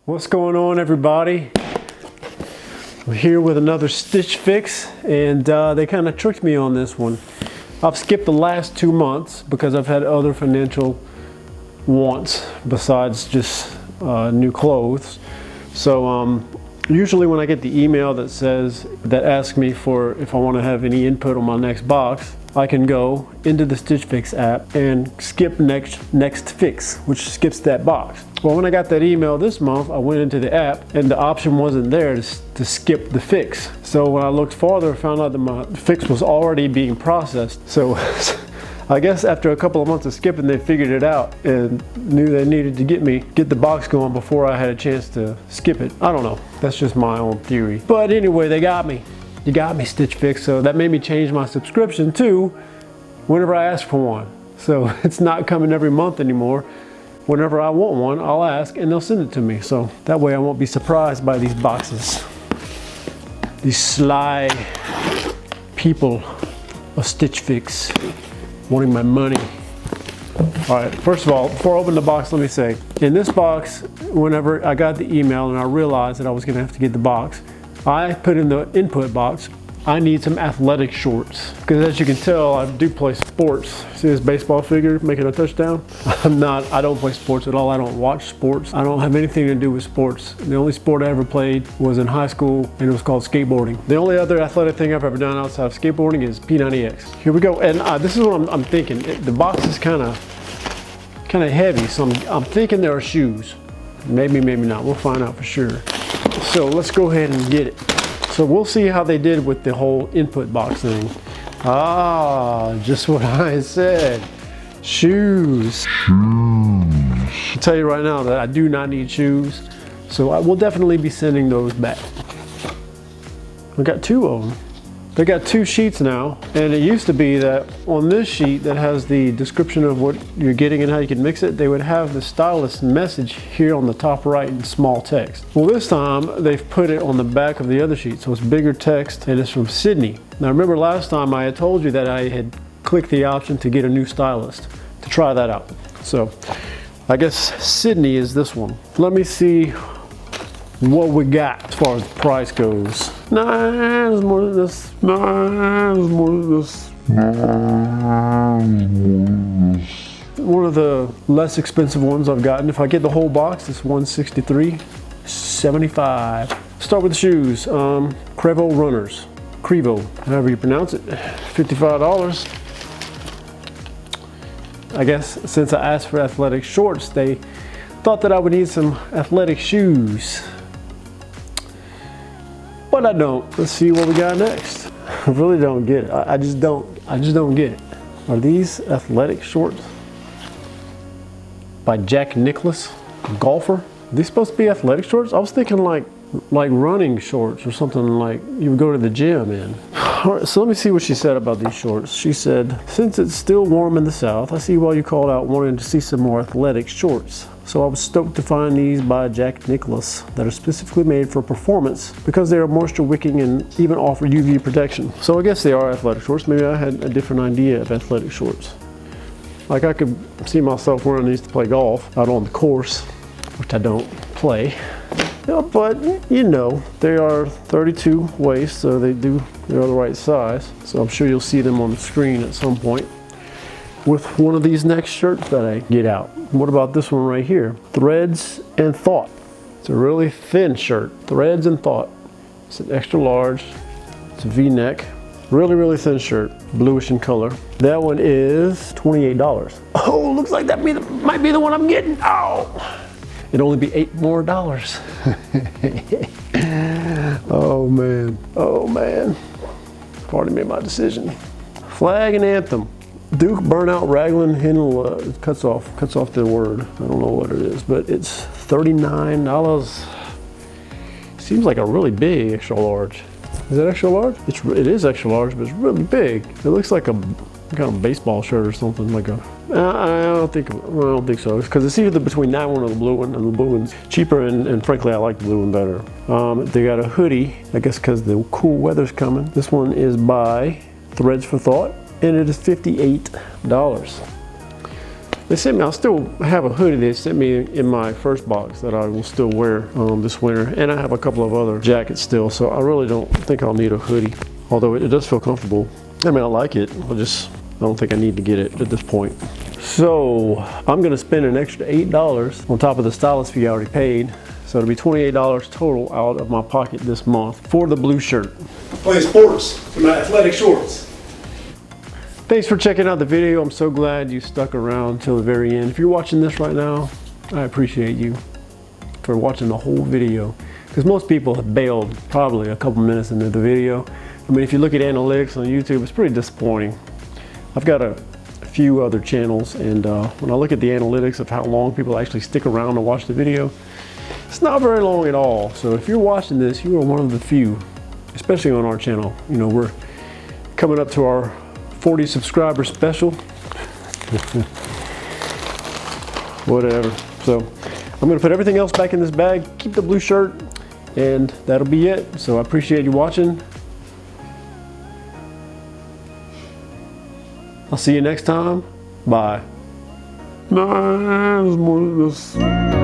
What's going on, everybody? I'm here with another Stitch Fix, and they kind of tricked me on this one. I've skipped the last 2 months because I've had other financial wants besides just new clothes. So usually when I get the email that asks me for if I want to have any input on my next box, I can go into the StitchFix app and skip next fix, which skips that box. Well, when I got that email this month, I went into the app and the option wasn't there to skip the fix. So when I looked farther, I found out that my fix was already being processed. So I guess after a couple of months of skipping, they figured it out and knew they needed to get the box going before I had a chance to skip it. I don't know. That's just my own theory. But anyway, they got me. You got me, Stitch Fix. So that made me change my subscription to whenever I ask for one. So it's not coming every month anymore. Whenever I want one, I'll ask and they'll send it to me. So that way I won't be surprised by these boxes. These sly people of Stitch Fix wanting my money. All right, first of all, before I open the box, let me say, in this box, whenever I got the email and I realized that I was gonna have to get the box, I put in the input box, I need some athletic shorts. Because as you can tell, I do play sports. See this baseball figure making a touchdown? I don't play sports at all. I don't watch sports. I don't have anything to do with sports. The only sport I ever played was in high school, and it was called skateboarding. The only other athletic thing I've ever done outside of skateboarding is P90X. Here we go, and this is what I'm thinking. The box is kind of heavy, so I'm thinking there are shoes. Maybe, maybe not. We'll find out for sure. So let's go ahead and get it. So we'll see how they did with the whole input box thing. Ah, just what I said. Shoes. I'll tell you right now that I do not need shoes. So I will definitely be sending those back. I got 2 of them. They got 2 sheets now, and it used to be that on this sheet that has the description of what you're getting and how you can mix it, they would have the stylist message here on the top right in small text. Well, this time they've put it on the back of the other sheet, so it's bigger text, and it's from Sydney. Now remember last time I had told you that I had clicked the option to get a new stylist to try that out. So I guess Sydney is this one. Let me see what we got as far as the price goes. Nah, there's more than this. Nah, there's more than this. One of the less expensive ones I've gotten. If I get the whole box, it's $163.75. Start with the shoes. Crevo runners. Crevo, however you pronounce it. $55. I guess since I asked for athletic shorts, they thought that I would need some athletic shoes. But I don't. Let's see what we got next. I really don't get it. I just don't get it. Are these athletic shorts by Jack Nicklaus, golfer? Are these supposed to be athletic shorts? I was thinking like running shorts or something like you would go to the gym in. All right, so let me see what she said about these shorts. She said, since it's still warm in the South, I see why you called out wanting to see some more athletic shorts. So I was stoked to find these by Jack Nicklaus that are specifically made for performance because they are moisture wicking and even offer UV protection. So I guess they are athletic shorts. Maybe I had a different idea of athletic shorts. Like I could see myself wearing these to play golf out on the course, which I don't play. Yeah, but you know, they are 32 waist, so they're the right size. So I'm sure you'll see them on the screen at some point with one of these next shirts that I get out. What about this one right here? Threads and Thought. It's a really thin shirt. Threads and Thought. It's an extra large. It's a V-neck. Really, really thin shirt. Bluish in color. That one is $28. Oh, looks like that might be the one I'm getting. Oh! It'd only be $8 more. Oh man. Oh man. I've already made my decision. Flag and Anthem. Duke Burnout Raglan Hennel cuts off the word. I don't know what it is, but it's $39. Seems like a really big extra large. Is that extra large? It is extra large, but it's really big. It looks like a kind of baseball shirt or something like a. I don't think so. Because it's either between that one or the blue one, and the blue one's cheaper, and frankly, I like the blue one better. They got a hoodie, I guess because the cool weather's coming. This one is by Threads for Thought, and it is $58. They sent me, I still have a hoodie they sent me in my first box that I will still wear this winter. And I have a couple of other jackets still, so I really don't think I'll need a hoodie. Although it does feel comfortable. I mean, I like it. I don't think I need to get it at this point. So I'm gonna spend an extra $8 on top of the stylist fee I already paid. So it'll be $28 total out of my pocket this month for the blue shirt. Playing sports in my athletic shorts. Thanks for checking out the video. I'm so glad you stuck around till the very end. If you're watching this right now, I appreciate you for watching the whole video. Because most people have bailed probably a couple minutes into the video. I mean, if you look at analytics on YouTube, it's pretty disappointing. I've got a few other channels, and when I look at the analytics of how long people actually stick around to watch the video, it's not very long at all. So if you're watching this, you are one of the few, especially on our channel. You know, we're coming up to our 40 subscriber special. Whatever. So I'm gonna put everything else back in this bag, keep the blue shirt, and that'll be it. So I appreciate you watching. I'll see you next time. Bye. Nah, there's more to this.